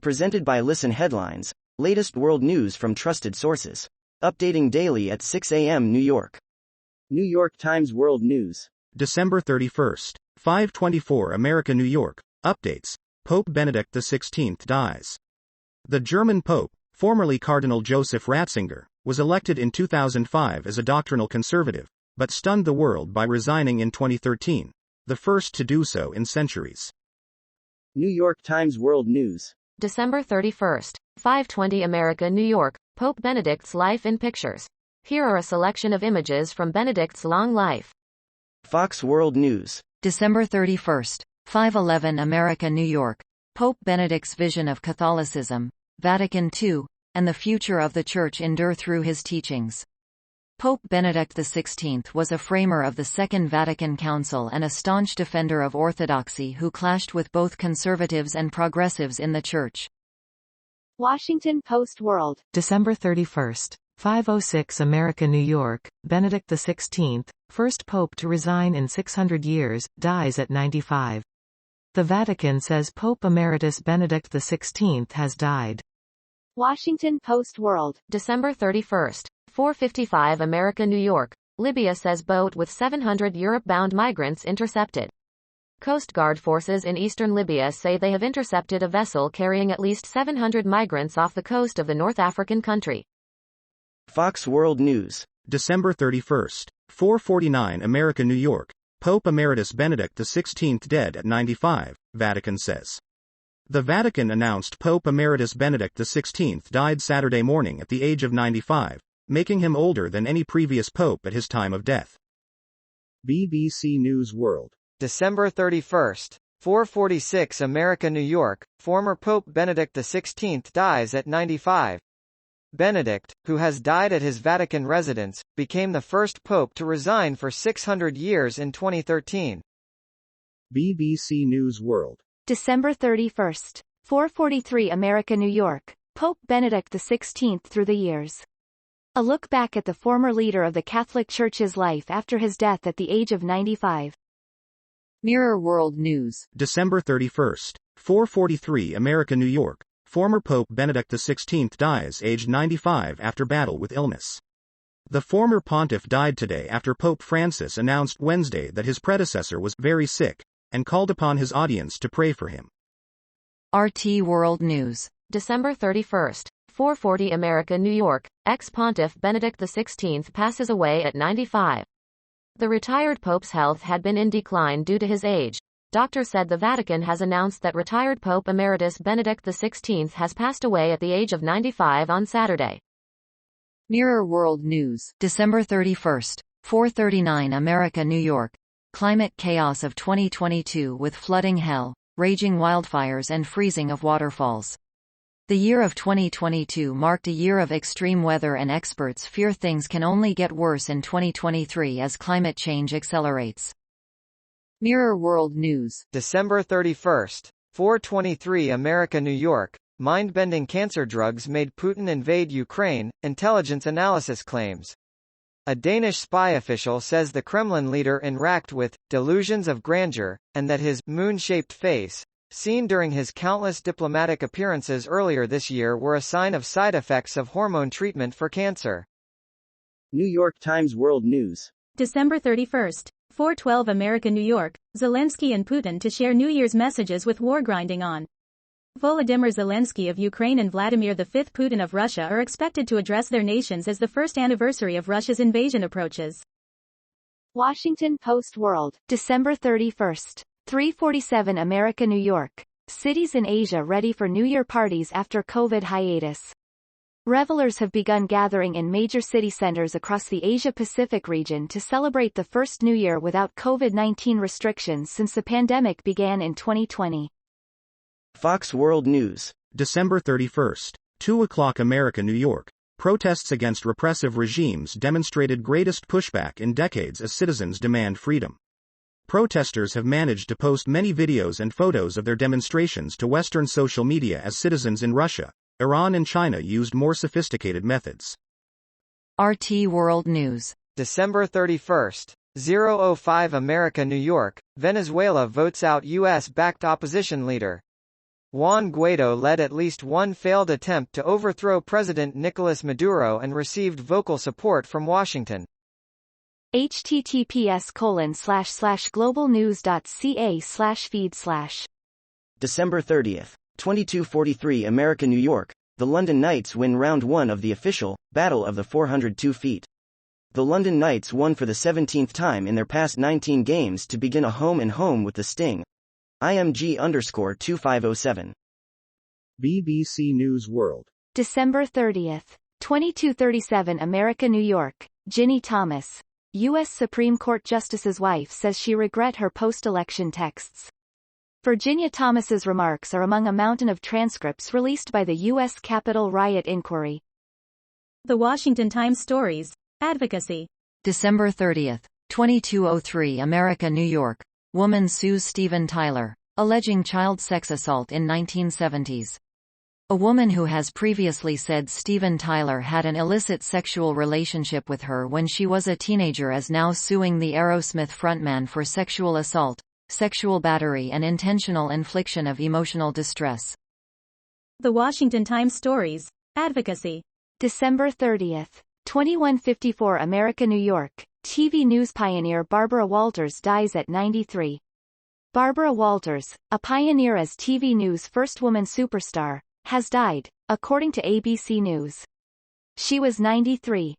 Presented by Listen Headlines, latest world news from trusted sources. Updating daily at 6 a.m. New York. New York Times World News. December 31st, 5:24 America, New York. Updates. Pope Benedict XVI dies. The German Pope, formerly Cardinal Joseph Ratzinger, was elected in 2005 as a doctrinal conservative, but stunned the world by resigning in 2013, the first to do so in centuries. New York Times World News. December 31st, 5:20 America, New York. Pope Benedict's life in pictures. Here are a selection of images from Benedict's long life. Fox World News. December 31st, 5:11 America, New York. Pope Benedict's vision of Catholicism, Vatican II, and the future of the Church endure through his teachings. Pope Benedict XVI was a framer of the Second Vatican Council and a staunch defender of orthodoxy who clashed with both conservatives and progressives in the Church. Washington Post World. December 31st, 5:06 America, New York. Benedict XVI, first pope to resign in 600 years, dies at 95. The Vatican says Pope Emeritus Benedict XVI has died. Washington Post World. December 31st, 4:55 America, New York. Libya says boat with 700 Europe-bound migrants intercepted. Coast Guard forces in eastern Libya say they have intercepted a vessel carrying at least 700 migrants off the coast of the North African country. Fox World News. December 31st, 4:49 America, New York. Pope Emeritus Benedict XVI dead at 95, Vatican says. The Vatican announced Pope Emeritus Benedict XVI died Saturday morning at the age of 95, making him older than any previous pope at his time of death. BBC News World. December 31st, 4:46 America, New York. Former Pope Benedict XVI dies at 95. Benedict, who has died at his Vatican residence, became the first pope to resign for 600 years in 2013. BBC News World. December 31st, 4:43 America, New York. Pope Benedict XVI through the years. A look back at the former leader of the Catholic Church's life after his death at the age of 95. Mirror World News. December 31st, 4:43 America, New York. Former Pope Benedict XVI dies aged 95 after battle with illness. The former pontiff died today after Pope Francis announced Wednesday that his predecessor was very sick, and called upon his audience to pray for him. RT World News. December 31st, 4:40 America, New York. Ex-pontiff Benedict XVI passes away at 95. The retired pope's health had been in decline due to his age. Doctors said the Vatican has announced that retired Pope Emeritus Benedict XVI has passed away at the age of 95 on Saturday. Mirror World News. December 31st, 4:39 America, New York. Climate chaos of 2022 with flooding hell, raging wildfires and freezing of waterfalls. The year of 2022 marked a year of extreme weather, and experts fear things can only get worse in 2023 as climate change accelerates. Mirror World News. December 31st, 4:23 America, New York. Mind-bending cancer drugs made Putin invade Ukraine, intelligence analysis claims. A Danish spy official says the Kremlin leader enraged with delusions of grandeur, and that his moon-shaped face, seen during his countless diplomatic appearances earlier this year, were a sign of side effects of hormone treatment for cancer. New York Times World News. December 31st, 4:12 America, New York. Zelensky and Putin to share New Year's messages with war grinding on. Volodymyr Zelensky of Ukraine and Vladimir V. Putin of Russia are expected to address their nations as the first anniversary of Russia's invasion approaches. Washington Post World. December 31st, 3:47 America, New York. Cities in Asia ready for New Year parties after COVID hiatus. Revelers have begun gathering in major city centers across the Asia-Pacific region to celebrate the first New Year without COVID-19 restrictions since the pandemic began in 2020. Fox World News. December 31st, 2 o'clock America, New York. Protests against repressive regimes demonstrated greatest pushback in decades as citizens demand freedom. Protesters have managed to post many videos and photos of their demonstrations to Western social media as citizens in Russia, Iran and China used more sophisticated methods. RT World News. December 31st, 0:05 America, New York. Venezuela votes out U.S.-backed opposition leader. Juan Guaido led at least one failed attempt to overthrow President Nicolas Maduro and received vocal support from Washington. https://globalnews.ca/feed/. December 30th, 2243 America New York, the London Knights win round 1 of the official Battle of the 402 Feet. The London Knights won for the 17th time in their past 19 games to begin a home-and-home with the Sting. IMG_2507. BBC News World. December 30th, 2237 America New York, Ginny Thomas, U.S. Supreme Court Justice's wife says she regret her post-election texts. Virginia Thomas's remarks are among a mountain of transcripts released by the U.S. Capitol riot inquiry. The Washington Times stories. Advocacy. December 30th, 2203 America New York. Woman sues Steven Tyler, alleging child sex assault in 1970s. A woman who has previously said Steven Tyler had an illicit sexual relationship with her when she was a teenager is now suing the Aerosmith frontman for sexual assault, sexual battery and intentional infliction of emotional distress. The Washington Times stories. Advocacy. December 30th, 2154 America New York. TV news pioneer Barbara Walters dies at 93. Barbara Walters, a pioneer as TV news first woman superstar, has died, according to ABC News. She was 93.